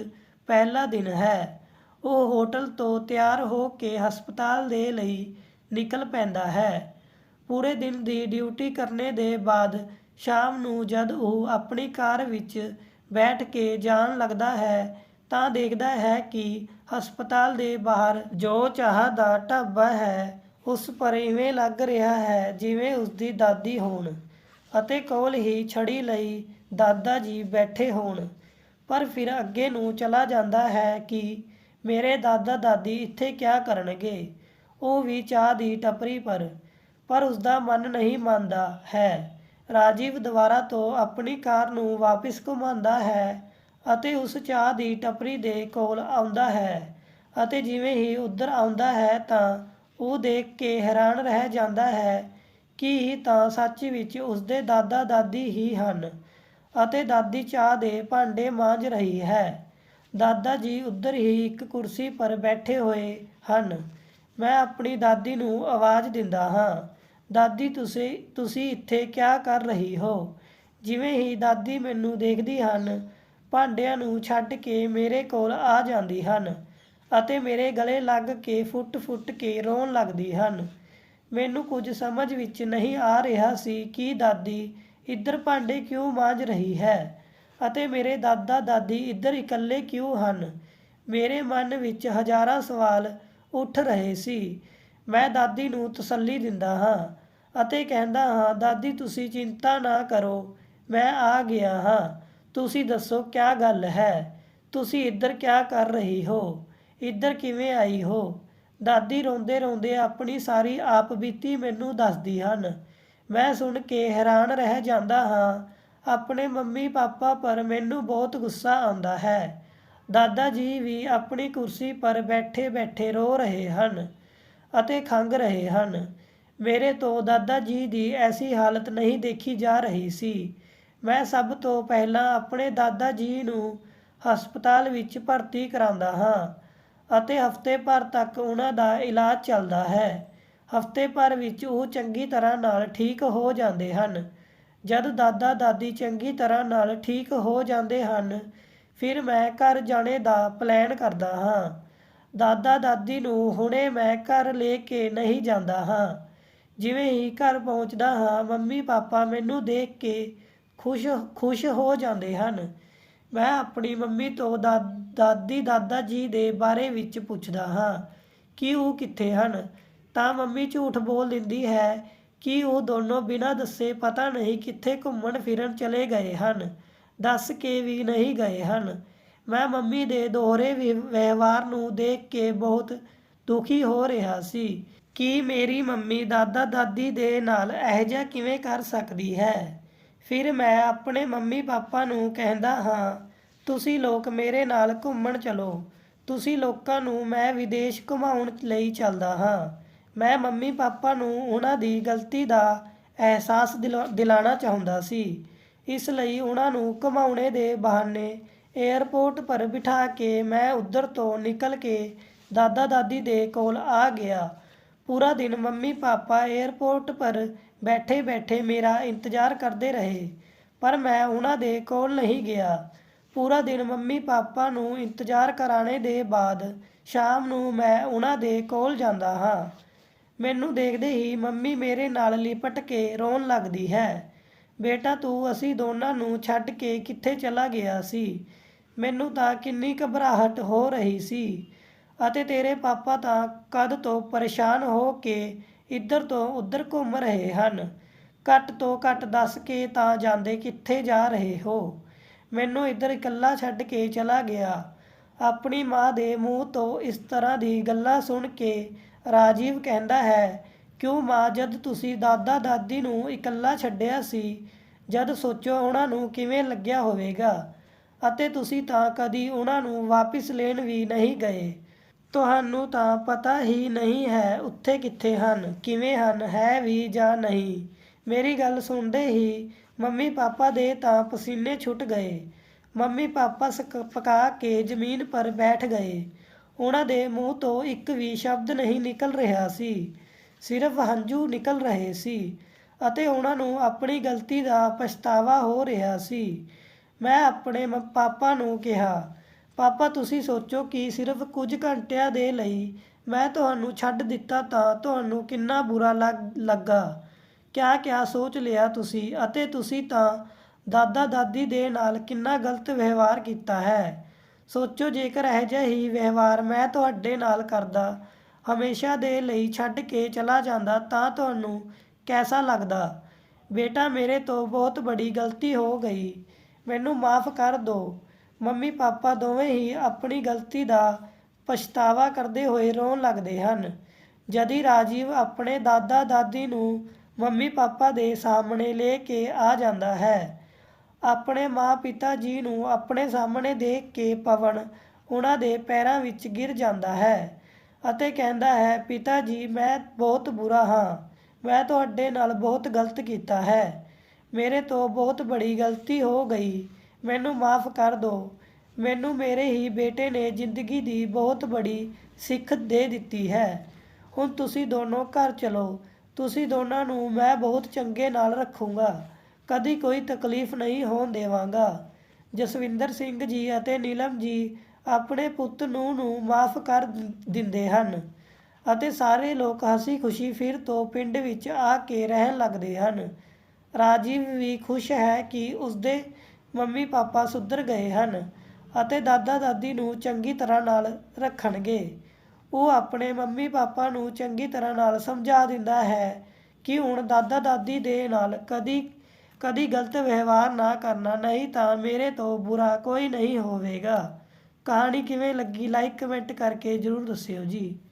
[SPEAKER 1] ਪਹਿਲਾ ਦਿਨ ਹੈ। ਉਹ ਹੋਟਲ ਤੋਂ ਤਿਆਰ ਹੋ ਕੇ ਹਸਪਤਾਲ ਦੇ ਲਈ ਨਿਕਲ ਪੈਂਦਾ ਹੈ। ਪੂਰੇ ਦਿਨ ਦੀ ਡਿਊਟੀ ਕਰਨ ਦੇ ਬਾਅਦ ਸ਼ਾਮ ਨੂੰ ਜਦ ਉਹ ਆਪਣੀ ਕਾਰ ਵਿੱਚ ਬੈਠ ਕੇ ਜਾਣ ਲੱਗਦਾ ਹੈ ਤਾਂ ਦੇਖਦਾ ਹੈ ਕਿ ਹਸਪਤਾਲ ਦੇ ਬਾਹਰ ਜੋ ਚਾਹ ਦਾ ਢਾਬਾ ਹੈ ਉਸ ਪਰ ਇਵੇਂ ਲੱਗ ਰਿਹਾ ਹੈ ਜਿਵੇਂ ਉਸਦੀ ਦਾਦੀ ਹੋਣ ਅਤੇ ਕੋਲ ਹੀ ਛੜੀ ਲਈ ਦਾਦਾ ਜੀ ਬੈਠੇ ਹੋਣ। ਪਰ ਫਿਰ ਅੱਗੇ ਨੂੰ ਚਲਾ ਜਾਂਦਾ ਹੈ ਕਿ ਮੇਰੇ ਦਾਦਾ ਦਾਦੀ ਇੱਥੇ ਕਿਆ ਕਰਨਗੇ, ਉਹ ਵੀ ਚਾਹ ਦੀ ਟਪਰੀ ਪਰ ਉਸਦਾ ਮਨ ਨਹੀਂ ਮੰਨਦਾ ਹੈ। ਰਾਜੀਵ ਦੁਬਾਰਾ ਤੋਂ ਆਪਣੀ ਕਾਰ ਨੂੰ ਵਾਪਿਸ ਘੁਮਾਉਂਦਾ ਹੈ ਅਤੇ ਉਸ ਚਾਹ ਦੀ ਟਪਰੀ ਦੇ ਕੋਲ ਆਉਂਦਾ ਹੈ ਅਤੇ ਜਿਵੇਂ ਹੀ ਉੱਧਰ ਆਉਂਦਾ ਹੈ ਤਾਂ ਉਹ ਦੇਖ ਕੇ ਹੈਰਾਨ ਰਹਿ ਜਾਂਦਾ ਹੈ ਕਿ ਇਹ ਤਾਂ ਸੱਚ ਵਿੱਚ ਉਸਦੇ ਦਾਦਾ ਦਾਦੀ ਹੀ ਹਨ ਅਤੇ ਦਾਦੀ ਚਾਹ ਦੇ ਭਾਂਡੇ ਮਾਂਜ ਰਹੀ ਹੈ। ਦਾਦਾ ਜੀ ਉੱਧਰ ਹੀ ਇੱਕ ਕੁਰਸੀ ਪਰ ਬੈਠੇ ਹੋਏ ਹਨ। ਮੈਂ ਆਪਣੀ ਦਾਦੀ ਨੂੰ ਆਵਾਜ਼ ਦਿੰਦਾ ਹਾਂ, ਦਾਦੀ ਤੁਸੀਂ ਇੱਥੇ ਕਿਆ ਕਰ ਰਹੀ ਹੋ? ਜਿਵੇਂ ਹੀ ਦਾਦੀ ਮੈਨੂੰ ਦੇਖਦੀ ਹਨ, ਭਾਂਡਿਆਂ ਨੂੰ ਛੱਡ ਕੇ ਮੇਰੇ ਕੋਲ ਆ ਜਾਂਦੀ ਹਨ ਅਤੇ ਮੇਰੇ ਗਲੇ ਲੱਗ ਕੇ ਫੁੱਟ-ਫੁੱਟ ਕੇ ਰੋਣ ਲੱਗਦੀ ਹਨ। ਮੈਨੂੰ ਕੁਝ ਸਮਝ ਵਿੱਚ ਨਹੀਂ ਆ ਰਿਹਾ ਸੀ ਕਿ ਦਾਦੀ ਇੱਧਰ ਭਾਂਡੇ ਕਿਉਂ ਮਾਂਜ ਰਹੀ ਹੈ ਅਤੇ ਮੇਰੇ ਦਾਦਾ-ਦਾਦੀ ਇੱਧਰ ਇਕੱਲੇ ਕਿਉਂ ਹਨ। ਮੇਰੇ ਮਨ ਵਿੱਚ ਹਜ਼ਾਰਾਂ ਸਵਾਲ ਉੱਠ ਰਹੇ ਸੀ। ਮੈਂ ਦਾਦੀ ਨੂੰ ਤਸੱਲੀ ਦਿੰਦਾ ਹਾਂ ਅਤੇ ਕਹਿੰਦਾ ਹਾਂ, ਦਾਦੀ ਤੁਸੀਂ ਚਿੰਤਾ ਨਾ ਕਰੋ, ਮੈਂ ਆ ਗਿਆ ਹਾਂ। ਤੁਸੀਂ ਦੱਸੋ ਕਿਆ ਗੱਲ ਹੈ? ਤੁਸੀਂ ਇੱਧਰ ਕਿਆ ਕਰ ਰਹੀ ਹੋ? ਇੱਧਰ ਕਿਵੇਂ ਆਈ ਹੋ? ਦਾਦੀ ਰੋਂਦੇ ਰੋਂਦੇ ਆਪਣੀ ਸਾਰੀ ਆਪ ਬੀਤੀ ਮੈਨੂੰ ਦੱਸਦੀ ਹਨ। ਮੈਂ ਸੁਣ ਕੇ ਹੈਰਾਨ ਰਹਿ ਜਾਂਦਾ ਹਾਂ। ਆਪਣੇ ਮੰਮੀ ਪਾਪਾ ਪਰ ਮੈਨੂੰ ਬਹੁਤ ਗੁੱਸਾ ਆਉਂਦਾ ਹੈ। ਦਾਦਾ ਜੀ ਵੀ ਆਪਣੀ ਕੁਰਸੀ ਪਰ ਬੈਠੇ ਬੈਠੇ ਰੋ ਰਹੇ ਹਨ ਅਤੇ ਖੰਘ ਰਹੇ ਹਨ। ਮੇਰੇ ਤੋਂ ਦਾਦਾ ਜੀ ਦੀ ਐਸੀ ਹਾਲਤ ਨਹੀਂ ਦੇਖੀ ਜਾ ਰਹੀ ਸੀ। ਮੈਂ ਸਭ ਤੋਂ ਪਹਿਲਾਂ ਆਪਣੇ ਦਾਦਾ ਜੀ ਨੂੰ ਹਸਪਤਾਲ ਵਿੱਚ ਭਰਤੀ ਕਰਾਉਂਦਾ ਹਾਂ ਅਤੇ ਹਫ਼ਤੇ ਭਰ ਤੱਕ ਉਹਨਾਂ ਦਾ ਇਲਾਜ ਚੱਲਦਾ ਹੈ। ਹਫ਼ਤੇ ਭਰ ਵਿੱਚ ਉਹ ਚੰਗੀ ਤਰ੍ਹਾਂ ਨਾਲ ਠੀਕ ਹੋ ਜਾਂਦੇ ਹਨ। ਜਦ ਦਾਦਾ ਦਾਦੀ ਚੰਗੀ ਤਰ੍ਹਾਂ ਨਾਲ ਠੀਕ ਹੋ ਜਾਂਦੇ ਹਨ, ਫਿਰ ਮੈਂ ਘਰ ਜਾਣੇ ਦਾ ਪਲਾਨ ਕਰਦਾ ਹਾਂ। ਦਾਦਾ ਦਾਦੀ ਨੂੰ ਹੁਣੇ ਮੈਂ ਘਰ ਲੈ ਕੇ ਨਹੀਂ ਜਾਂਦਾ ਹਾਂ। ਜਿਵੇਂ ਹੀ ਘਰ ਪਹੁੰਚਦਾ ਹਾਂ, ਮੰਮੀ ਪਾਪਾ ਮੈਨੂੰ ਦੇਖ ਕੇ ਖੁਸ਼ ਹੋ ਜਾਂਦੇ ਹਨ। ਮੈਂ ਆਪਣੀ ਮੰਮੀ ਤੋਂ ਦਾਦੀ ਦਾਦਾ ਜੀ ਦੇ ਬਾਰੇ ਵਿੱਚ ਪੁੱਛਦਾ ਹਾਂ ਕਿ ਉਹ ਕਿੱਥੇ ਹਨ, ਤਾਂ ਮੰਮੀ ਝੂਠ ਬੋਲ ਦਿੰਦੀ ਹੈ ਕਿ ਉਹ ਦੋਨੋਂ ਬਿਨਾਂ ਦੱਸੇ ਪਤਾ ਨਹੀਂ ਕਿੱਥੇ ਘੁੰਮਣ ਫਿਰਨ ਚਲੇ ਗਏ ਹਨ, ਦੱਸ ਕੇ ਵੀ ਨਹੀਂ ਗਏ ਹਨ। ਮੈਂ ਮੰਮੀ ਦੇ ਦੋਹਰੇ ਵਿਵਹਾਰ ਨੂੰ ਦੇਖ ਕੇ ਬਹੁਤ ਦੁਖੀ ਹੋ ਰਿਹਾ ਸੀ ਕਿ ਮੇਰੀ ਮੰਮੀ ਦਾਦਾ ਦਾਦੀ ਦੇ ਨਾਲ ਇਹੋ ਜਿਹਾ ਕਿਵੇਂ ਕਰ ਸਕਦੀ ਹੈ। ਫਿਰ ਮੈਂ ਆਪਣੇ ਮੰਮੀ ਪਾਪਾ ਨੂੰ ਕਹਿੰਦਾ ਹਾਂ, ਤੁਸੀਂ ਲੋਕ ਮੇਰੇ ਨਾਲ ਘੁੰਮਣ ਚਲੋ। ਤੁਸੀਂ ਲੋਕਾਂ ਨੂੰ ਮੈਂ ਵਿਦੇਸ਼ ਘੁਮਾਉਣ ਲਈ ਚੱਲਦਾ ਹਾਂ। ਮੈਂ ਮੰਮੀ ਪਾਪਾ ਨੂੰ ਉਹਨਾਂ ਦੀ ਗਲਤੀ ਦਾ ਅਹਿਸਾਸ ਦਿਲਾਉਣਾ ਚਾਹੁੰਦਾ ਸੀ। ਇਸ ਲਈ ਉਹਨਾਂ ਨੂੰ ਘੁਮਾਉਣੇ ਦੇ ਬਹਾਨੇ ਏਅਰਪੋਰਟ ਪਰ ਬਿਠਾ ਕੇ ਮੈਂ ਉੱਧਰ ਤੋਂ ਨਿਕਲ ਕੇ ਦਾਦਾ ਦਾਦੀ ਦੇ ਕੋਲ ਆ ਗਿਆ। ਪੂਰਾ ਦਿਨ ਮੰਮੀ ਪਾਪਾ ਏਅਰਪੋਰਟ ਪਰ ਬੈਠੇ ਬੈਠੇ ਮੇਰਾ ਇੰਤਜ਼ਾਰ ਕਰਦੇ ਰਹੇ, ਪਰ ਮੈਂ ਉਹਨਾਂ ਦੇ ਕੋਲ ਨਹੀਂ ਗਿਆ। ਪੂਰਾ ਦਿਨ ਮੰਮੀ ਪਾਪਾ ਨੂੰ ਇੰਤਜ਼ਾਰ ਕਰਾਣੇ ਦੇ ਬਾਅਦ ਸ਼ਾਮ ਨੂੰ ਮੈਂ ਉਹਨਾਂ ਦੇ ਕੋਲ ਜਾਂਦਾ ਹਾਂ। ਮੈਨੂੰ ਦੇਖਦੇ ਹੀ ਮੰਮੀ ਮੇਰੇ ਨਾਲ ਲਿਪਟ ਕੇ ਰੋਣ ਲੱਗਦੀ ਹੈ। ਬੇਟਾ ਤੂੰ ਅਸੀਂ ਦੋਨਾਂ ਨੂੰ ਛੱਡ ਕੇ ਕਿੱਥੇ ਚਲਾ ਗਿਆ ਸੀ? ਮੈਨੂੰ ਤਾਂ ਕਿੰਨੀ ਘਬਰਾਹਟ ਹੋ ਰਹੀ ਸੀ ਅਤੇ ਤੇਰੇ ਪਾਪਾ ਤਾਂ ਕਦ ਤੋਂ ਪਰੇਸ਼ਾਨ ਹੋ ਕੇ ਇੱਧਰ ਤੋਂ ਉੱਧਰ ਘੁੰਮ ਰਹੇ ਹਨ। ਘੱਟ ਤੋਂ ਘੱਟ ਦੱਸ ਕੇ ਤਾਂ ਜਾਂਦੇ ਕਿੱਥੇ ਜਾ ਰਹੇ ਹੋ? ਮੈਨੂੰ ਇੱਧਰ ਇਕੱਲਾ ਛੱਡ ਕੇ ਚਲਾ ਗਿਆ। ਆਪਣੀ ਮਾਂ ਦੇ ਮੂੰਹ ਤੋਂ ਇਸ ਤਰ੍ਹਾਂ ਦੀ ਗੱਲਾਂ ਸੁਣ ਕੇ ਰਾਜੀਵ ਕਹਿੰਦਾ ਹੈ, ਕਿਉਂ ਮਾਂ, ਜਦ ਤੁਸੀਂ ਦਾਦਾ ਦਾਦੀ ਨੂੰ ਇਕੱਲਾ ਛੱਡਿਆ ਸੀ, ਜਦ ਸੋਚੋ ਉਹਨਾਂ ਨੂੰ ਕਿਵੇਂ ਲੱਗਿਆ ਹੋਵੇਗਾ। ਅਤੇ ਤੁਸੀਂ ਤਾਂ ਕਦੀ ਉਹਨਾਂ ਨੂੰ ਵਾਪਿਸ ਲੈਣ ਵੀ ਨਹੀਂ ਗਏ। ਤੁਹਾਨੂੰ ਤਾਂ ਪਤਾ ਹੀ ਨਹੀਂ ਹੈ ਉੱਥੇ ਕਿੱਥੇ ਹਨ, ਕਿਵੇਂ ਹਨ, ਹੈ ਵੀ ਜਾਂ ਨਹੀਂ। ਮੇਰੀ ਗੱਲ ਸੁਣਦੇ ਹੀ ਮੰਮੀ ਪਾਪਾ ਦੇ ਤਾਂ ਪਸੀਨੇ ਛੁੱਟ ਗਏ। ਮੰਮੀ ਪਾਪਾ ਪਕਾ ਕੇ ਜ਼ਮੀਨ ਪਰ ਬੈਠ ਗਏ। ਉਹਨਾਂ ਦੇ ਮੂੰਹ ਤੋਂ ਇੱਕ ਵੀ ਸ਼ਬਦ ਨਹੀਂ ਨਿਕਲ ਰਿਹਾ ਸੀ, ਸਿਰਫ ਹੰਝੂ ਨਿਕਲ ਰਹੇ ਸੀ ਅਤੇ ਉਹਨਾਂ ਨੂੰ ਆਪਣੀ ਗਲਤੀ ਦਾ ਪਛਤਾਵਾ ਹੋ ਰਿਹਾ ਸੀ। ਮੈਂ ਆਪਣੇ ਪਾਪਾ ਨੂੰ ਕਿਹਾ, ਪਾਪਾ ਤੁਸੀਂ ਸੋਚੋ ਕਿ ਸਿਰਫ ਕੁਝ ਘੰਟਿਆਂ ਦੇ ਲਈ ਮੈਂ ਤੁਹਾਨੂੰ ਛੱਡ ਦਿੱਤਾ ਤਾਂ ਤੁਹਾਨੂੰ ਕਿੰਨਾ ਬੁਰਾ ਲੱਗਾ। ਕਿਆ ਕਿਆ ਸੋਚ ਲਿਆ ਤੁਸੀਂ, ਅਤੇ ਤੁਸੀਂ ਤਾਂ ਦਾਦਾ ਦਾਦੀ ਦੇ ਨਾਲ ਕਿੰਨਾ ਗਲਤ ਵਿਵਹਾਰ ਕੀਤਾ ਹੈ। ਸੋਚੋ ਜੇਕਰ ਇਹੋ ਜਿਹਾ ਹੀ ਵਿਵਹਾਰ ਮੈਂ ਤੁਹਾਡੇ ਨਾਲ ਕਰਦਾ, ਹਮੇਸ਼ਾ ਦੇ ਲਈ ਛੱਡ ਕੇ ਚਲਾ ਜਾਂਦਾ, ਤਾਂ ਤੁਹਾਨੂੰ ਕੈਸਾ ਲੱਗਦਾ? ਬੇਟਾ ਮੇਰੇ ਤੋਂ ਬਹੁਤ ਬੜੀ ਗਲਤੀ ਹੋ ਗਈ, ਮੈਨੂੰ ਮਾਫ਼ ਕਰ ਦਿਓ। ਮੰਮੀ ਪਾਪਾ ਦੋਵੇਂ ਹੀ ਆਪਣੀ ਗਲਤੀ ਦਾ ਪਛਤਾਵਾ ਕਰਦੇ ਹੋਏ ਰੋਣ ਲੱਗਦੇ ਹਨ। ਜਦੀ ਰਾਜੀਵ ਆਪਣੇ ਦਾਦਾ ਦਾਦੀ ਨੂੰ ਮੰਮੀ ਪਾਪਾ ਦੇ ਸਾਹਮਣੇ ਲੈ ਕੇ ਆ ਜਾਂਦਾ ਹੈ। ਆਪਣੇ ਮਾਂ ਪਿਤਾ ਜੀ ਨੂੰ ਆਪਣੇ ਸਾਹਮਣੇ ਦੇਖ ਕੇ ਪਵਨ ਉਹਨਾਂ ਦੇ ਪੈਰਾਂ ਵਿੱਚ ਗਿਰ ਜਾਂਦਾ ਹੈ ਅਤੇ ਕਹਿੰਦਾ ਹੈ, ਪਿਤਾ ਜੀ ਮੈਂ ਬਹੁਤ ਬੁਰਾ ਹਾਂ, ਮੈਂ ਤੁਹਾਡੇ ਨਾਲ ਬਹੁਤ ਗਲਤ ਕੀਤਾ ਹੈ। ਮੇਰੇ ਤੋਂ ਬਹੁਤ ਬੜੀ ਗਲਤੀ ਹੋ ਗਈ, ਮੈਨੂੰ ਮਾਫ਼ ਕਰ ਦਿਓ। ਮੈਨੂੰ ਮੇਰੇ ਹੀ ਬੇਟੇ ਨੇ ਜ਼ਿੰਦਗੀ ਦੀ ਬਹੁਤ ਬੜੀ ਸਿੱਖ ਦੇ ਦਿੱਤੀ ਹੈ। ਹੁਣ ਤੁਸੀਂ ਦੋਨੋਂ ਘਰ ਚਲੋ। ਤੁਸੀਂ ਦੋਨਾਂ ਨੂੰ ਮੈਂ ਬਹੁਤ ਚੰਗੇ ਨਾਲ ਰੱਖੂੰਗਾ। ਕਦੀ ਕੋਈ ਤਕਲੀਫ ਨਹੀਂ ਹੋਣ ਦੇਵਾਂਗਾ। ਜਸਵਿੰਦਰ ਸਿੰਘ ਜੀ ਅਤੇ ਨੀਲਮ ਜੀ ਆਪਣੇ ਪੁੱਤ ਨੂੰ ਮਾਫ਼ ਕਰ ਦਿੰਦੇ ਹਨ ਅਤੇ ਸਾਰੇ ਲੋਕ ਹੱਸੀ ਖੁਸ਼ੀ ਫਿਰ ਤੋਂ ਪਿੰਡ ਵਿੱਚ ਆ ਕੇ ਰਹਿਣ ਲੱਗਦੇ ਹਨ। ਰਾਜੀਵ ਵੀ ਖੁਸ਼ ਹੈ ਕਿ ਉਸਦੇ ਮੰਮੀ ਪਾਪਾ ਸੁਧਰ ਗਏ ਹਨ ਅਤੇ ਦਾਦਾ ਦਾਦੀ ਨੂੰ ਚੰਗੀ ਤਰ੍ਹਾਂ ਨਾਲ ਰੱਖਣਗੇ। ਉਹ ਆਪਣੇ ਮੰਮੀ ਪਾਪਾ ਨੂੰ ਚੰਗੀ ਤਰ੍ਹਾਂ ਨਾਲ ਸਮਝਾ ਦਿੰਦਾ ਹੈ ਕਿ ਹੁਣ ਦਾਦਾ ਦਾਦੀ ਦੇ ਨਾਲ ਕਦੀ ਗਲਤ ਵਿਵਹਾਰ ਨਾ ਕਰਨਾ, ਨਹੀਂ ਤਾਂ ਮੇਰੇ ਤੋਂ ਬੁਰਾ ਕੋਈ ਨਹੀਂ ਹੋਵੇਗਾ। ਕਹਾਣੀ ਕਿਵੇਂ ਲੱਗੀ ਲਾਈਕ ਕਮੈਂਟ ਕਰਕੇ ਜ਼ਰੂਰ ਦੱਸਿਓ ਜੀ।